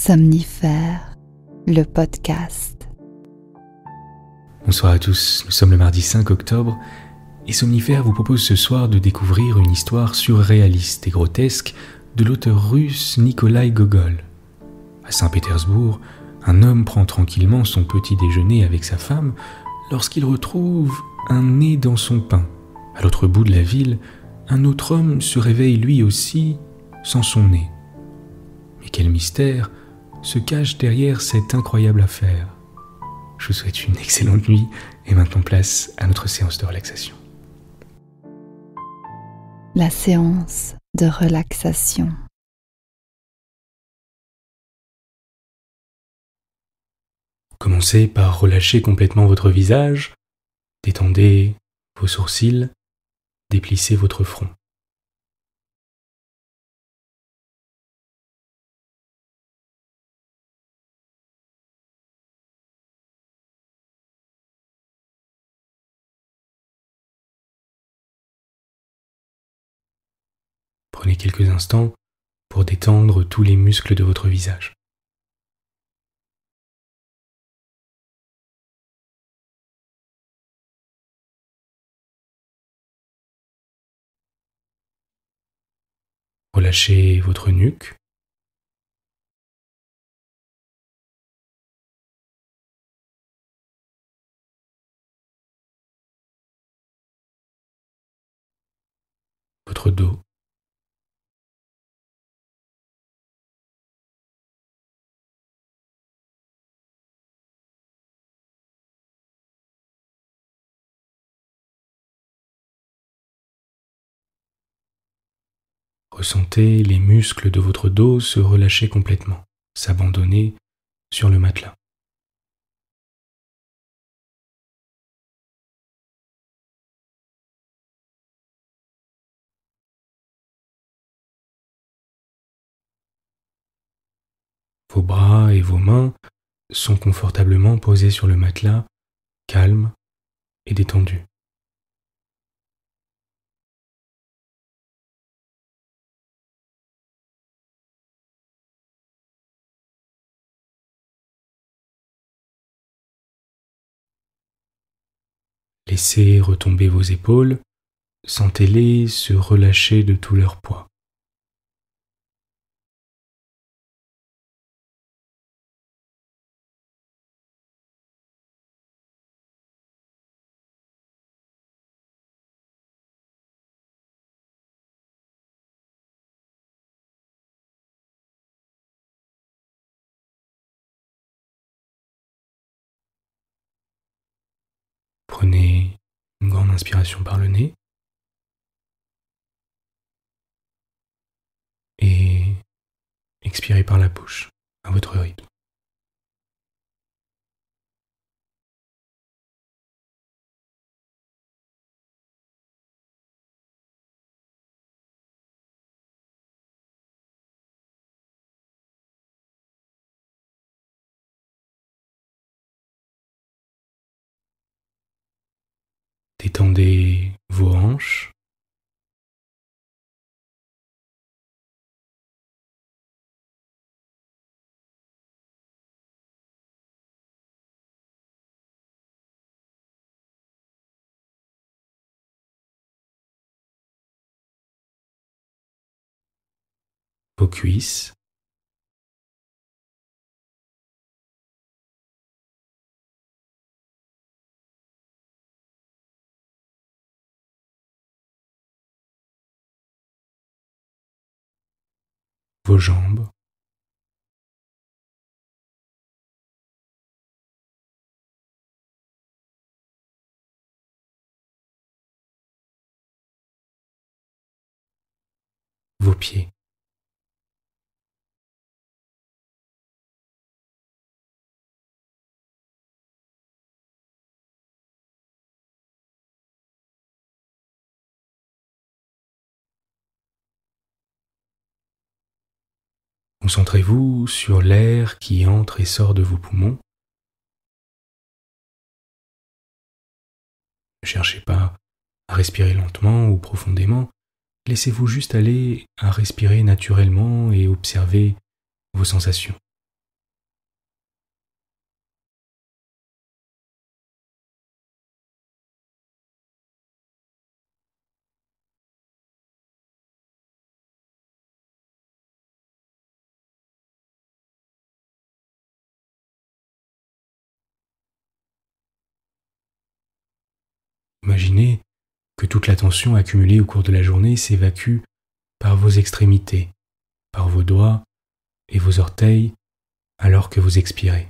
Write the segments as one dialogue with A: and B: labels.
A: Somnifère, le podcast.
B: Bonsoir à tous, nous sommes le mardi 5 octobre et Somnifère vous propose ce soir de découvrir une histoire surréaliste et grotesque de l'auteur russe Nikolai Gogol. À Saint-Pétersbourg, un homme prend tranquillement son petit déjeuner avec sa femme lorsqu'il retrouve un nez dans son pain. À l'autre bout de la ville, un autre homme se réveille lui aussi sans son nez. Mais quel mystère se cache derrière cette incroyable affaire? Je vous souhaite une excellente nuit et maintenant place à notre séance de relaxation.
A: La séance de relaxation.
B: Commencez par relâcher complètement votre visage, détendez vos sourcils, déplissez votre front. Prenez quelques instants pour détendre tous les muscles de votre visage. Relâchez votre nuque, votre dos, ressentez les muscles de votre dos se relâcher complètement, s'abandonner sur le matelas. Vos bras et vos mains sont confortablement posés sur le matelas, calmes et détendus. Laissez retomber vos épaules, sentez-les se relâcher de tout leur poids. Prenez une grande inspiration par le nez et expirez par la bouche à votre rythme. Détendez vos hanches, vos cuisses, vos jambes, vos pieds. Concentrez-vous sur l'air qui entre et sort de vos poumons. Ne cherchez pas à respirer lentement ou profondément, laissez-vous juste aller à respirer naturellement et observer vos sensations. Imaginez que toute la tension accumulée au cours de la journée s'évacue par vos extrémités, par vos doigts et vos orteils alors que vous expirez.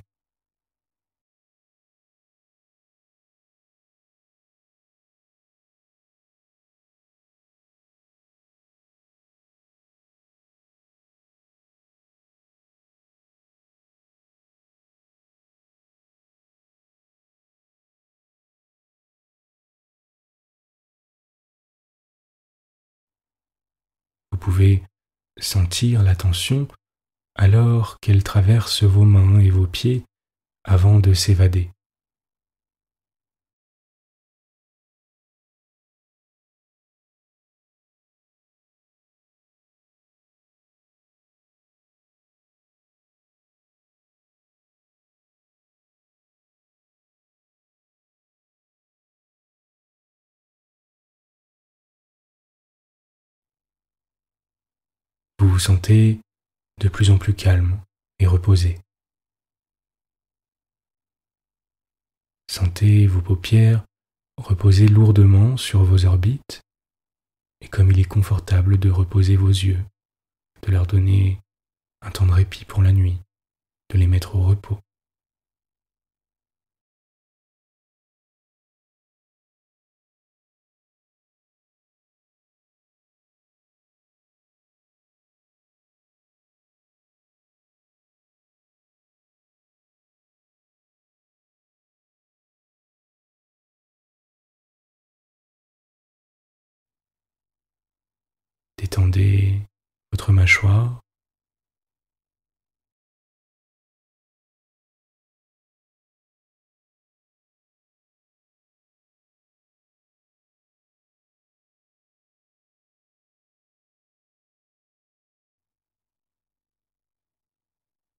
B: Vous pouvez sentir la tension alors qu'elle traverse vos mains et vos pieds avant de s'évader. Vous vous sentez de plus en plus calme et reposé. Sentez vos paupières reposer lourdement sur vos orbites et comme il est confortable de reposer vos yeux, de leur donner un temps de répit pour la nuit, de les mettre au repos. Détendez votre mâchoire,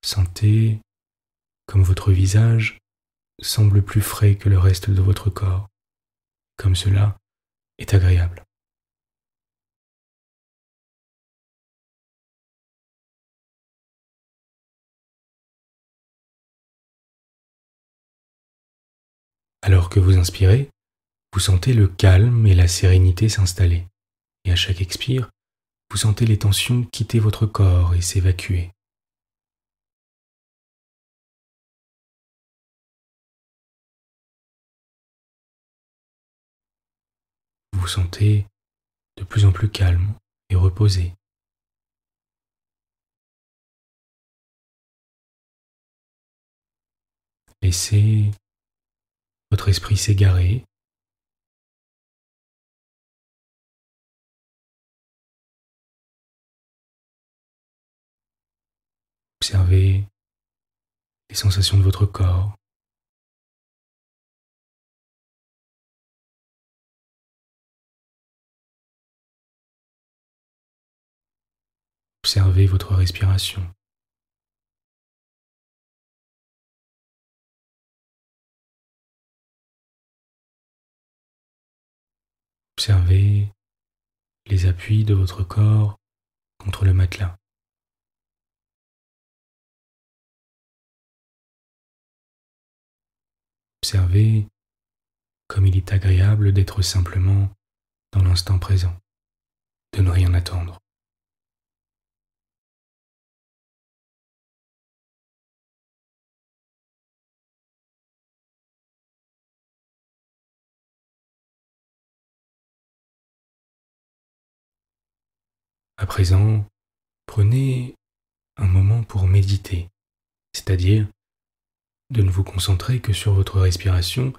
B: sentez comme votre visage semble plus frais que le reste de votre corps, comme cela est agréable. Alors que vous inspirez, vous sentez le calme et la sérénité s'installer, et à chaque expire, vous sentez les tensions quitter votre corps et s'évacuer. Vous vous sentez de plus en plus calme et reposé. Laissez votre esprit s'égarer. Observez les sensations de votre corps. Observez votre respiration. Observez les appuis de votre corps contre le matelas. Observez comme il est agréable d'être simplement dans l'instant présent, de ne rien attendre. À présent, prenez un moment pour méditer, c'est-à-dire de ne vous concentrer que sur votre respiration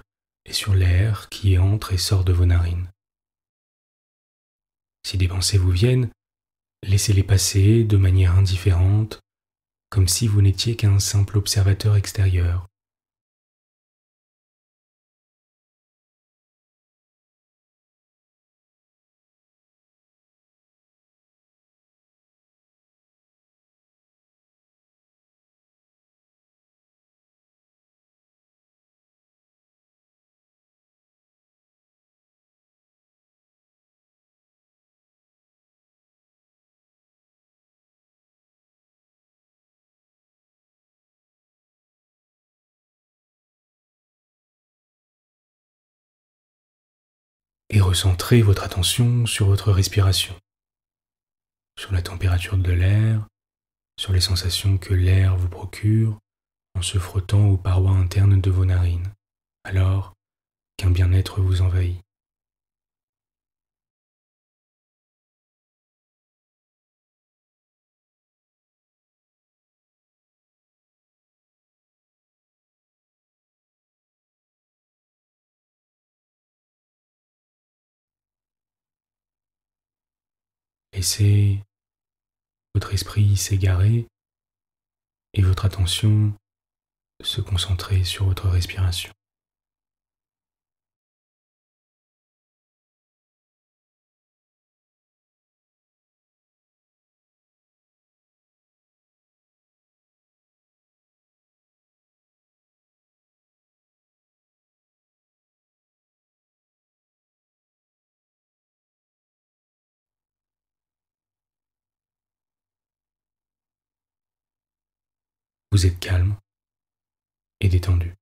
B: et sur l'air qui entre et sort de vos narines. Si des pensées vous viennent, laissez-les passer de manière indifférente, comme si vous n'étiez qu'un simple observateur extérieur. et recentrez votre attention sur votre respiration, sur la température de l'air, sur les sensations que l'air vous procure en se frottant aux parois internes de vos narines, alors qu'un bien-être vous envahit. Laissez votre esprit s'égarer et votre attention se concentrer sur votre respiration. Vous êtes calme et détendu.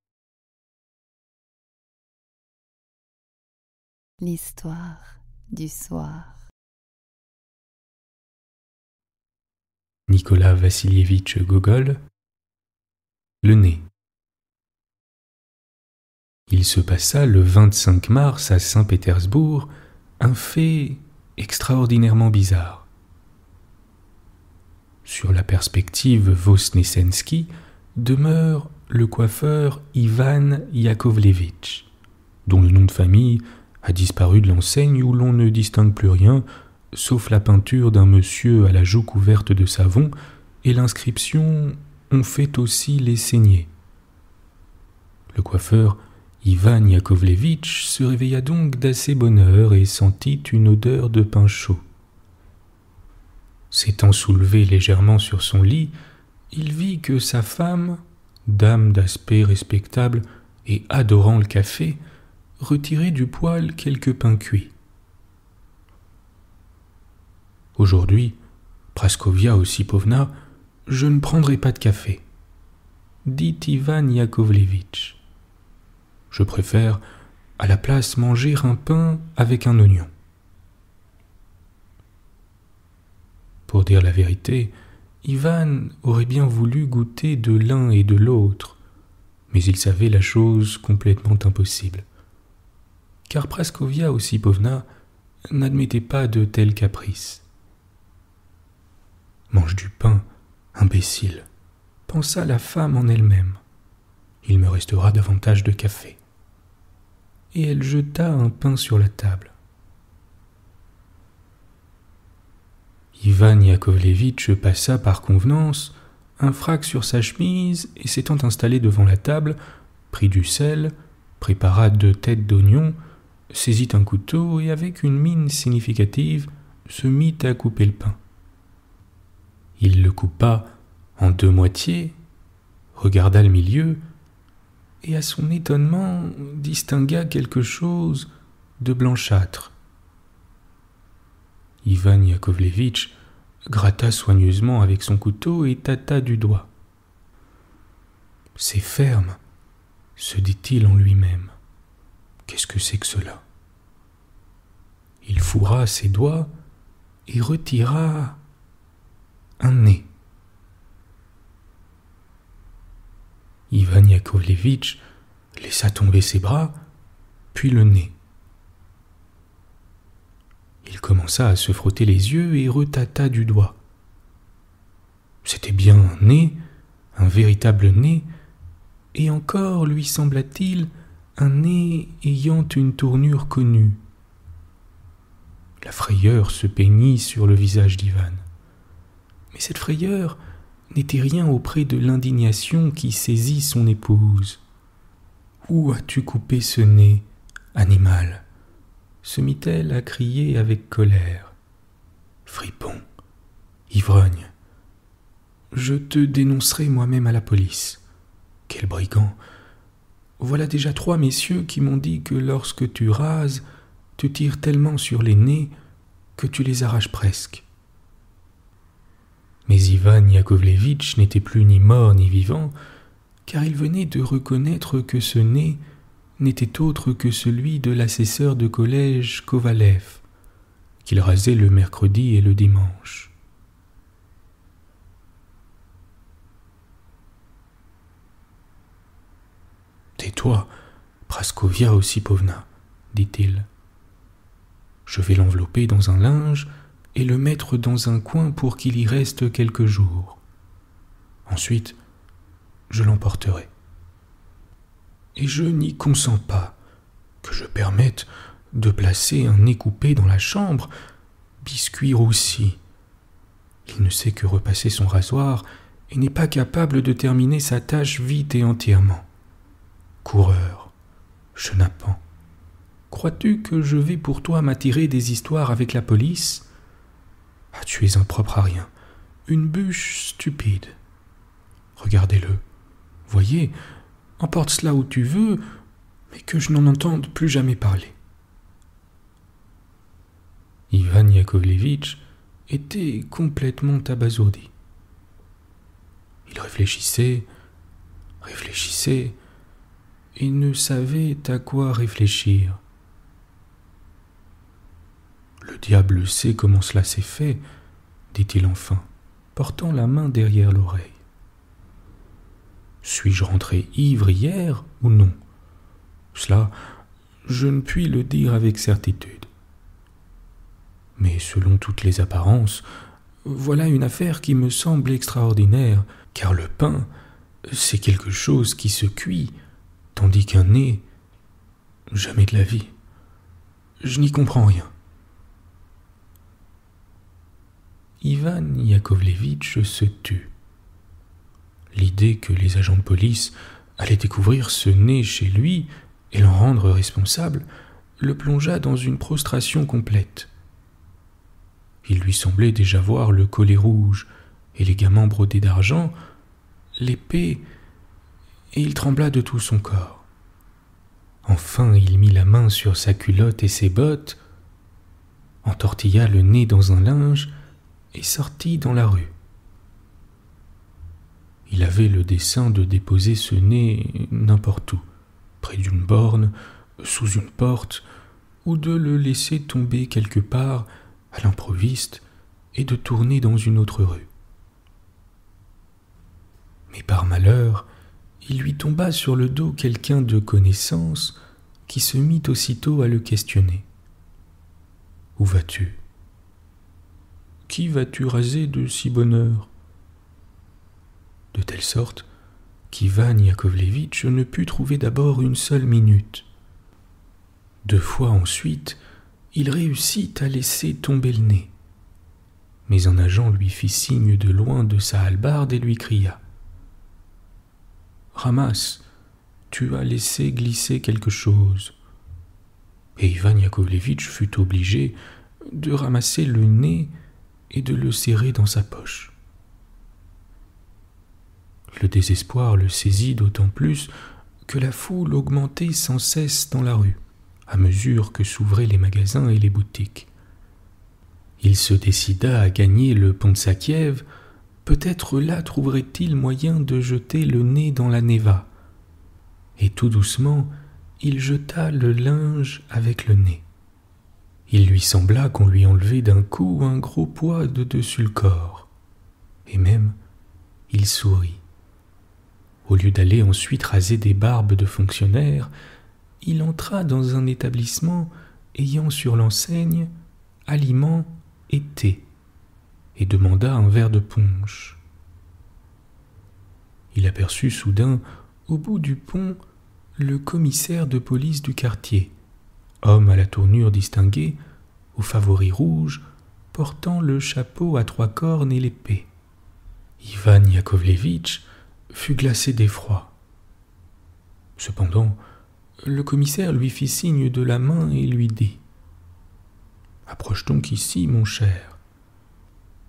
A: L'histoire du soir.
B: Nicolas Vassilievitch Gogol, le nez. Il se passa le 25 mars à Saint-Pétersbourg un fait extraordinairement bizarre. Sur la perspective Vosnesensky demeure le coiffeur Ivan Yakovlevitch, dont le nom de famille a disparu de l'enseigne où l'on ne distingue plus rien, sauf la peinture d'un monsieur à la joue couverte de savon et l'inscription « On fait aussi les saignées ». Le coiffeur Ivan Yakovlevitch se réveilla donc d'assez bonne heure et sentit une odeur de pain chaud. S'étant soulevé légèrement sur son lit, il vit que sa femme, dame d'aspect respectable et adorant le café, retirait du poêle quelques pains cuits. Aujourd'hui, Praskovia Osipovna, je ne prendrai pas de café, dit Ivan Yakovlevitch. Je préfère, à la place, manger un pain avec un oignon. Pour dire la vérité, Ivan aurait bien voulu goûter de l'un et de l'autre, mais il savait la chose complètement impossible. Car Praskovia Osipovna n'admettait pas de tels caprices. « Mange du pain, imbécile !» pensa la femme en elle-même. « Il me restera davantage de café. » Et elle jeta un pain sur la table. Ivan Yakovlevitch passa par convenance un frac sur sa chemise et s'étant installé devant la table, prit du sel, prépara 2 têtes d'oignons, saisit un couteau et avec une mine significative se mit à couper le pain. Il le coupa en 2 moitiés, regarda le milieu et à son étonnement distingua quelque chose de blanchâtre. Ivan Yakovlevitch gratta soigneusement avec son couteau et tâta du doigt. « C'est ferme, » se dit-il en lui-même. « Qu'est-ce que c'est que cela ?» Il fourra ses doigts et retira un nez. Ivan Yakovlevitch laissa tomber ses bras, puis le nez. Il commença à se frotter les yeux et retâta du doigt. C'était bien un nez, un véritable nez, et encore lui sembla-t-il un nez ayant une tournure connue. La frayeur se peignit sur le visage d'Ivan. Mais cette frayeur n'était rien auprès de l'indignation qui saisit son épouse. « Où as-tu coupé ce nez, animal ?» se mit-elle à crier avec colère. « Fripon, ivrogne, je te dénoncerai moi-même à la police. Quel brigand! Voilà déjà 3 messieurs qui m'ont dit que lorsque tu rases, tu tires tellement sur les nez que tu les arraches presque. » Mais Ivan Yakovlevitch n'était plus ni mort ni vivant, car il venait de reconnaître que ce nez n'était autre que celui de l'assesseur de collège Kovalev, qu'il rasait le mercredi et le dimanche. « Tais-toi, Praskovia Osipovna, dit-il. Je vais l'envelopper dans un linge et le mettre dans un coin pour qu'il y reste quelques jours. Ensuite, je l'emporterai. Et je n'y consens pas que je permette de placer un nez coupé dans la chambre, biscuit roussi. Il ne sait que repasser son rasoir et n'est pas capable de terminer sa tâche vite et entièrement. Coureur, chenapan, crois-tu que je vais pour toi m'attirer des histoires avec la police ? Ah, tu es impropre à rien, une bûche stupide. Regardez-le, voyez, emporte cela où tu veux, mais que je n'en entende plus jamais parler. » Ivan Yakovlevitch était complètement abasourdi. Il réfléchissait, et ne savait à quoi réfléchir. « Le diable sait comment cela s'est fait, » dit-il enfin, portant la main derrière l'oreille. « Suis-je rentré ivre hier ou non ? Cela, je ne puis le dire avec certitude. Mais selon toutes les apparences, voilà une affaire qui me semble extraordinaire, car le pain, c'est quelque chose qui se cuit, tandis qu'un nez, jamais de la vie. Je n'y comprends rien. » Ivan Yakovlevitch se tut. L'idée que les agents de police allaient découvrir ce nez chez lui et l'en rendre responsable le plongea dans une prostration complète. Il lui semblait déjà voir le collet rouge et les gamans brodés d'argent, l'épée, et il trembla de tout son corps. Enfin, il mit la main sur sa culotte et ses bottes, entortilla le nez dans un linge et sortit dans la rue. Il avait le dessein de déposer ce nez n'importe où, près d'une borne, sous une porte, ou de le laisser tomber quelque part à l'improviste et de tourner dans une autre rue. Mais par malheur, il lui tomba sur le dos quelqu'un de connaissance qui se mit aussitôt à le questionner. « Où vas-tu ? Qui vas-tu raser de si bonne heure ?» De telle sorte qu'Ivan Yakovlevitch ne put trouver d'abord une seule minute. 2 fois ensuite, il réussit à laisser tomber le nez. Mais un agent lui fit signe de loin de sa hallebarde et lui cria « Ramasse, tu as laissé glisser quelque chose. » Et Ivan Yakovlevitch fut obligé de ramasser le nez et de le serrer dans sa poche. Le désespoir le saisit d'autant plus que la foule augmentait sans cesse dans la rue, à mesure que s'ouvraient les magasins et les boutiques. Il se décida à gagner le pont de Sakiev. Peut-être là trouverait-il moyen de jeter le nez dans la Neva. Et tout doucement, il jeta le linge avec le nez. Il lui sembla qu'on lui enlevait d'un coup un gros poids de dessus le corps. Et même, il sourit. Au lieu d'aller ensuite raser des barbes de fonctionnaires, il entra dans un établissement ayant sur l'enseigne « aliments et thé » et demanda un verre de punch. Il aperçut soudain, au bout du pont, le commissaire de police du quartier, homme à la tournure distinguée, aux favoris rouges, portant le chapeau à 3 cornes et l'épée. Ivan Yakovlevitch fut glacé d'effroi. Cependant, le commissaire lui fit signe de la main et lui dit « Approche donc ici, mon cher. »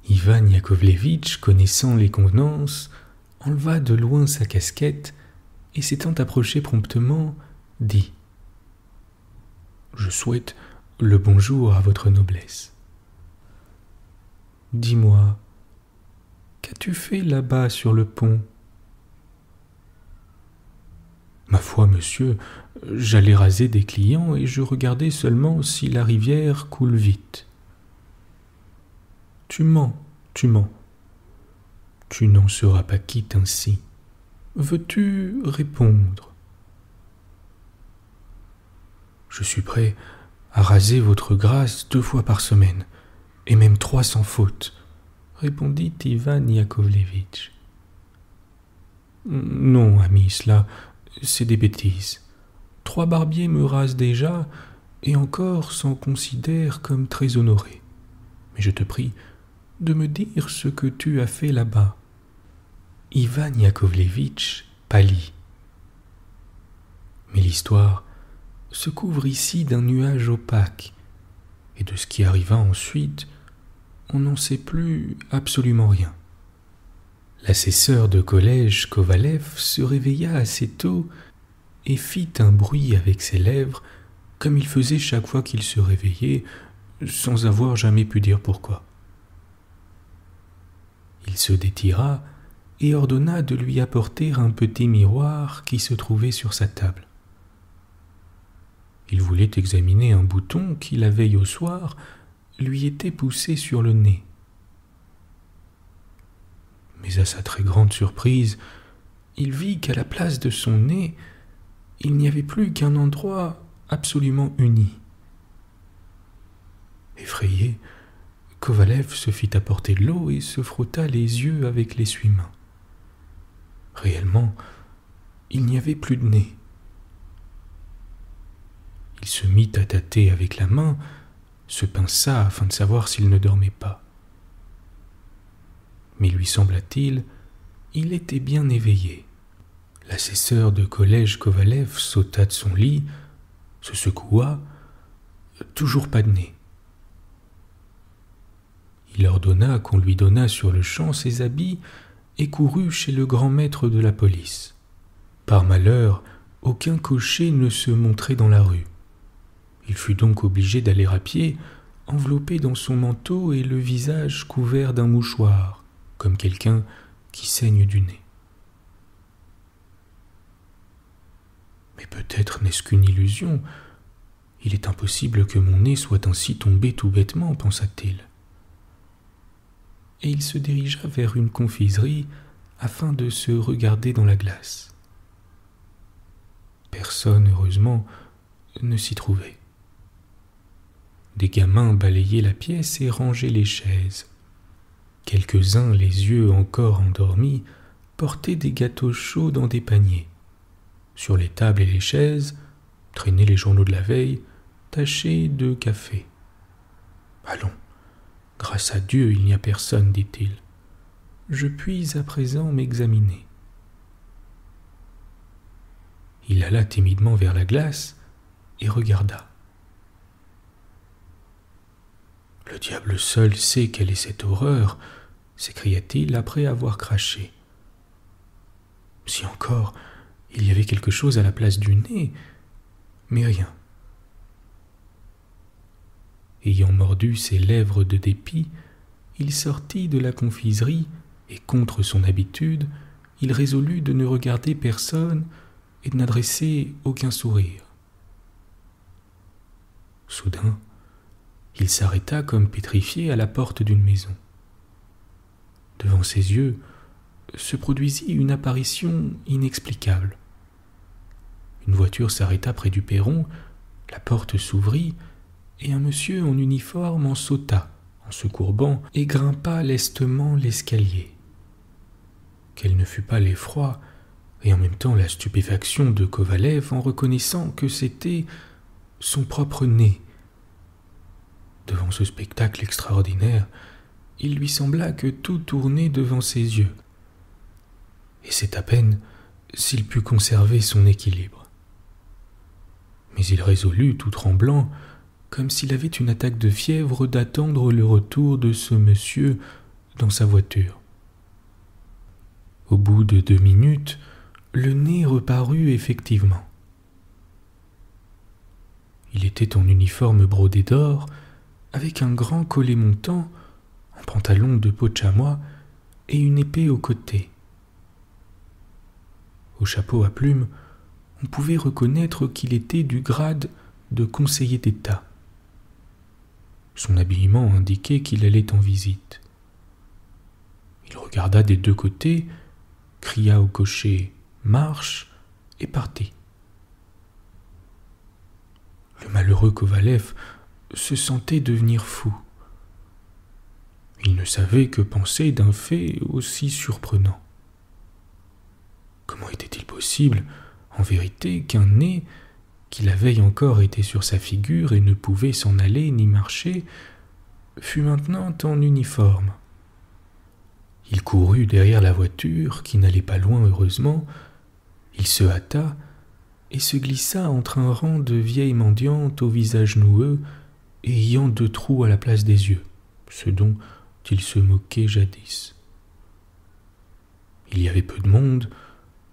B: Ivan Yakovlevitch, connaissant les convenances, enleva de loin sa casquette et s'étant approché promptement, dit « Je souhaite le bonjour à votre noblesse. Dis-moi, qu'as-tu fait là-bas sur le pont ? Ma foi, fois, monsieur, j'allais raser des clients et je regardais seulement si la rivière coule vite. » »« Tu mens, tu mens. Tu n'en seras pas quitte ainsi. Veux-tu répondre ? » »« Je suis prêt à raser votre grâce 2 fois par semaine, et même 3 sans faute, » répondit Ivan Yakovlevitch. « Non, ami, cela, c'est des bêtises. 3 barbiers me rasent déjà, et encore s'en considèrent comme très honorés. Mais je te prie de me dire ce que tu as fait là-bas. » Ivan Yakovlevitch pâlit. Mais l'histoire se couvre ici d'un nuage opaque, et de ce qui arriva ensuite, on n'en sait plus absolument rien. L'assesseur de collège Kovalev se réveilla assez tôt et fit un bruit avec ses lèvres, comme il faisait chaque fois qu'il se réveillait, sans avoir jamais pu dire pourquoi. Il se détira et ordonna de lui apporter un petit miroir qui se trouvait sur sa table. Il voulait examiner un bouton qui, la veille au soir, lui était poussé sur le nez. Mais à sa très grande surprise, il vit qu'à la place de son nez, il n'y avait plus qu'un endroit absolument uni. Effrayé, Kovalev se fit apporter de l'eau et se frotta les yeux avec l'essuie-main. Réellement, il n'y avait plus de nez. Il se mit à tâter avec la main, se pinça afin de savoir s'il ne dormait pas. Mais lui sembla-t-il, il était bien éveillé. L'assesseur de collège Kovalev sauta de son lit, se secoua, toujours pas de nez. Il ordonna qu'on lui donnât sur le champ ses habits et courut chez le grand maître de la police. Par malheur, aucun cocher ne se montrait dans la rue. Il fut donc obligé d'aller à pied, enveloppé dans son manteau et le visage couvert d'un mouchoir, comme quelqu'un qui saigne du nez. Mais peut-être n'est-ce qu'une illusion. Il est impossible que mon nez soit ainsi tombé tout bêtement, pensa-t-il. Et il se dirigea vers une confiserie afin de se regarder dans la glace. Personne, heureusement, ne s'y trouvait. Des gamins balayaient la pièce et rangeaient les chaises. Quelques-uns, les yeux encore endormis, portaient des gâteaux chauds dans des paniers. Sur les tables et les chaises traînaient les journaux de la veille, tachés de café. « Allons, grâce à Dieu, il n'y a personne, dit-il. Je puis à présent m'examiner. » Il alla timidement vers la glace et regarda. « Le diable seul sait quelle est cette horreur, » s'écria-t-il après avoir craché. « Si encore il y avait quelque chose à la place du nez, mais rien. » Ayant mordu ses lèvres de dépit, il sortit de la confiserie et, contre son habitude, il résolut de ne regarder personne et de n'adresser aucun sourire. Soudain, il s'arrêta comme pétrifié à la porte d'une maison. Devant ses yeux se produisit une apparition inexplicable. Une voiture s'arrêta près du perron, la porte s'ouvrit et un monsieur en uniforme en sauta, en se courbant, et grimpa lestement l'escalier. Quel ne fut pas l'effroi et en même temps la stupéfaction de Kovalev en reconnaissant que c'était son propre nez. Devant ce spectacle extraordinaire, il lui sembla que tout tournait devant ses yeux. Et c'est à peine s'il put conserver son équilibre. Mais il résolut, tout tremblant, comme s'il avait une attaque de fièvre, d'attendre le retour de ce monsieur dans sa voiture. Au bout de 2 minutes, le nez reparut effectivement. Il était en uniforme brodé d'or, avec un grand collet montant, un pantalon de peau de chamois et une épée au côté. Au chapeau à plumes, on pouvait reconnaître qu'il était du grade de conseiller d'État. Son habillement indiquait qu'il allait en visite. Il regarda des deux côtés, cria au cocher « Marche !» et partit. Le malheureux Kovalev se sentait devenir fou. Il ne savait que penser d'un fait aussi surprenant. Comment était-il possible, en vérité, qu'un nez, qui la veille encore était sur sa figure et ne pouvait s'en aller ni marcher, fût maintenant en uniforme? Il courut derrière la voiture, qui n'allait pas loin heureusement, il se hâta et se glissa entre un rang de vieilles mendiantes au visage noueux et ayant 2 trous à la place des yeux, ce dont il se moquait jadis. Il y avait peu de monde.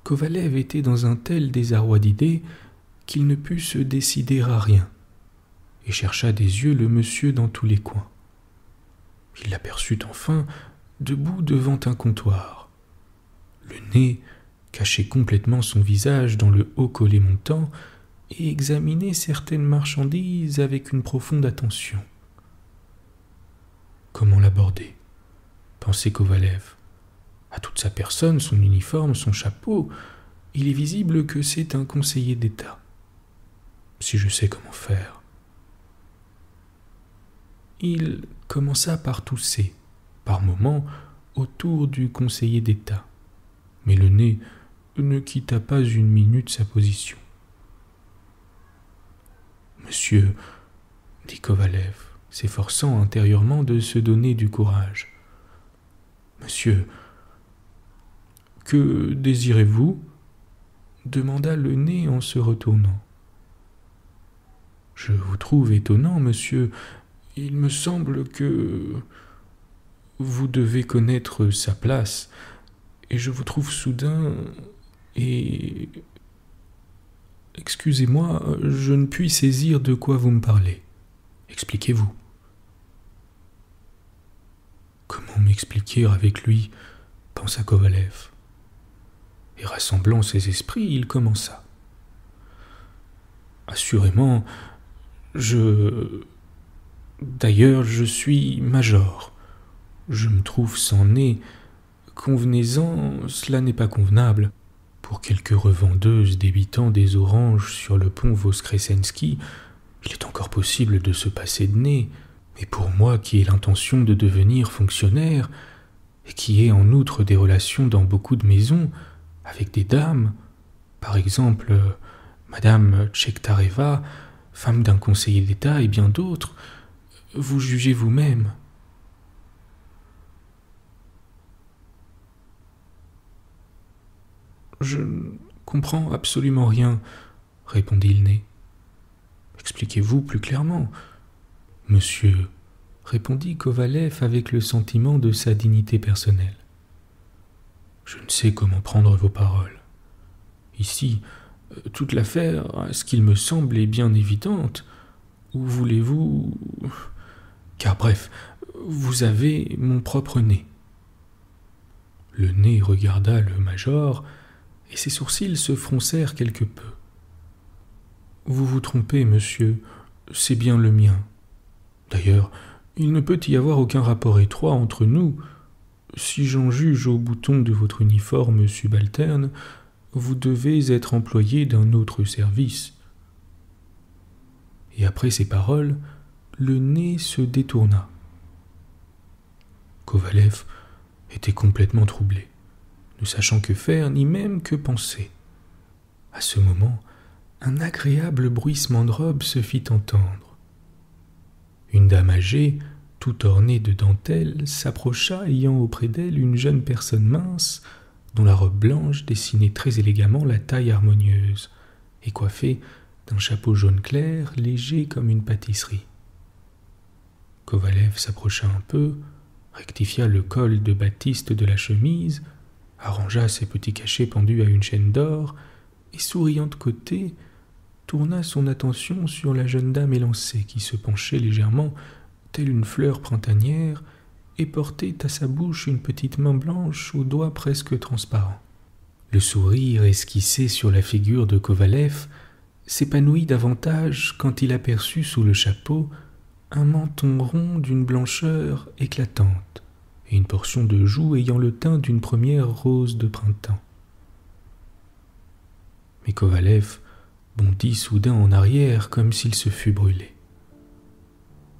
B: Kovalev était dans un tel désarroi d'idées qu'il ne put se décider à rien, et chercha des yeux le monsieur dans tous les coins. Il l'aperçut enfin debout devant un comptoir. Le nez cachait complètement son visage dans le haut collet montant et examinait certaines marchandises avec une profonde attention. Comment l'aborder? Pensait Kovalev. À toute sa personne, son uniforme, son chapeau, il est visible que c'est un conseiller d'État. Si je sais comment faire. Il commença par tousser, par moments, autour du conseiller d'État, mais le nez ne quitta pas une minute sa position. « Monsieur, dit Kovalev, s'efforçant intérieurement de se donner du courage. « Monsieur, que désirez-vous » demanda le nez en se retournant. « Je vous trouve étonnant, monsieur. Il me semble que vous devez connaître sa place, et je vous trouve soudain et... Excusez-moi, je ne puis saisir de quoi vous me parlez. Expliquez-vous. » Comment m'expliquer avec lui, pensa Kovalev. Et rassemblant ses esprits, il commença. Assurément, D'ailleurs, je suis major. Je me trouve sans nez. Convenez-en, cela n'est pas convenable. Pour quelques revendeuses débitant des oranges sur le pont Voskresensky, il est encore possible de se passer de nez. Mais pour moi qui ai l'intention de devenir fonctionnaire, et qui ai en outre des relations dans beaucoup de maisons, avec des dames, par exemple Madame Tchektareva, femme d'un conseiller d'État et bien d'autres, vous jugez vous-même. Je ne comprends absolument rien, répondit le nez. Expliquez-vous plus clairement. Monsieur, répondit Kovalev avec le sentiment de sa dignité personnelle. Je ne sais comment prendre vos paroles. Ici, toute l'affaire, à ce qu'il me semble, est bien évidente. Où voulez-vous... Car bref, vous avez mon propre nez. Le nez regarda le major, et ses sourcils se froncèrent quelque peu. Vous vous trompez, monsieur, c'est bien le mien. D'ailleurs, il ne peut y avoir aucun rapport étroit entre nous. Si j'en juge au bouton de votre uniforme subalterne, vous devez être employé d'un autre service. Et après ces paroles, le nez se détourna. Kovalev était complètement troublé, ne sachant que faire ni même que penser. À ce moment, un agréable bruissement de robe se fit entendre. Une dame âgée, tout ornée de dentelle, s'approcha ayant auprès d'elle une jeune personne mince, dont la robe blanche dessinait très élégamment la taille harmonieuse, et coiffée d'un chapeau jaune clair, léger comme une pâtisserie. Kovalev s'approcha un peu, rectifia le col de batiste de la chemise, arrangea ses petits cachets pendus à une chaîne d'or, et souriant de côté, tourna son attention sur la jeune dame élancée qui se penchait légèrement, telle une fleur printanière, et portait à sa bouche une petite main blanche aux doigts presque transparents. Le sourire esquissé sur la figure de Kovalev s'épanouit davantage quand il aperçut sous le chapeau un menton rond d'une blancheur éclatante et une portion de joue ayant le teint d'une première rose de printemps. Mais Kovalev bondit soudain en arrière comme s'il se fût brûlé.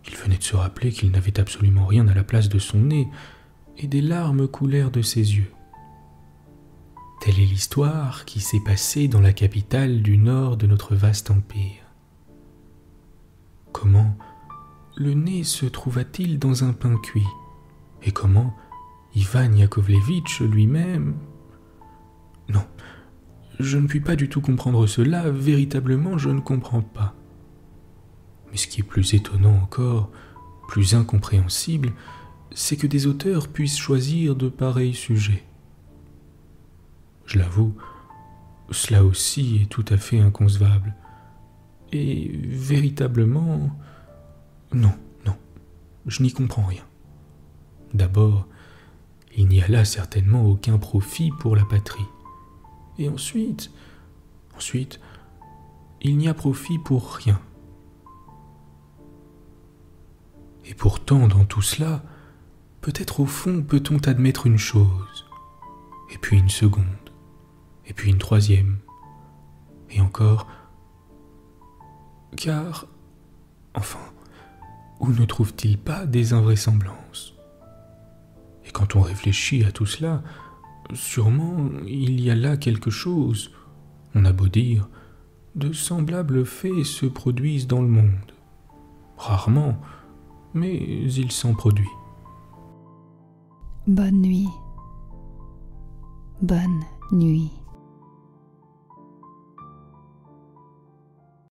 B: Il venait de se rappeler qu'il n'avait absolument rien à la place de son nez, et des larmes coulèrent de ses yeux. Telle est l'histoire qui s'est passée dans la capitale du nord de notre vaste empire. Comment le nez se trouva-t-il dans un pain cuit, et comment Ivan Yakovlevitch lui-même... Non, je ne puis pas du tout comprendre cela, véritablement je ne comprends pas. Mais ce qui est plus étonnant encore, plus incompréhensible, c'est que des auteurs puissent choisir de pareils sujets. Je l'avoue, cela aussi est tout à fait inconcevable. Et véritablement... Non, je n'y comprends rien. D'abord, il n'y a là certainement aucun profit pour la patrie. Et ensuite, il n'y a profit pour rien. Et pourtant, dans tout cela, peut-être au fond peut-on admettre une chose, et puis une seconde, et puis une troisième, et encore... Car, enfin, où ne trouve-t-il pas des invraisemblances? Et quand on réfléchit à tout cela, sûrement il y a là quelque chose, on a beau dire, de semblables faits se produisent dans le monde. Rarement, mais il s'en produit.
A: Bonne nuit. Bonne nuit.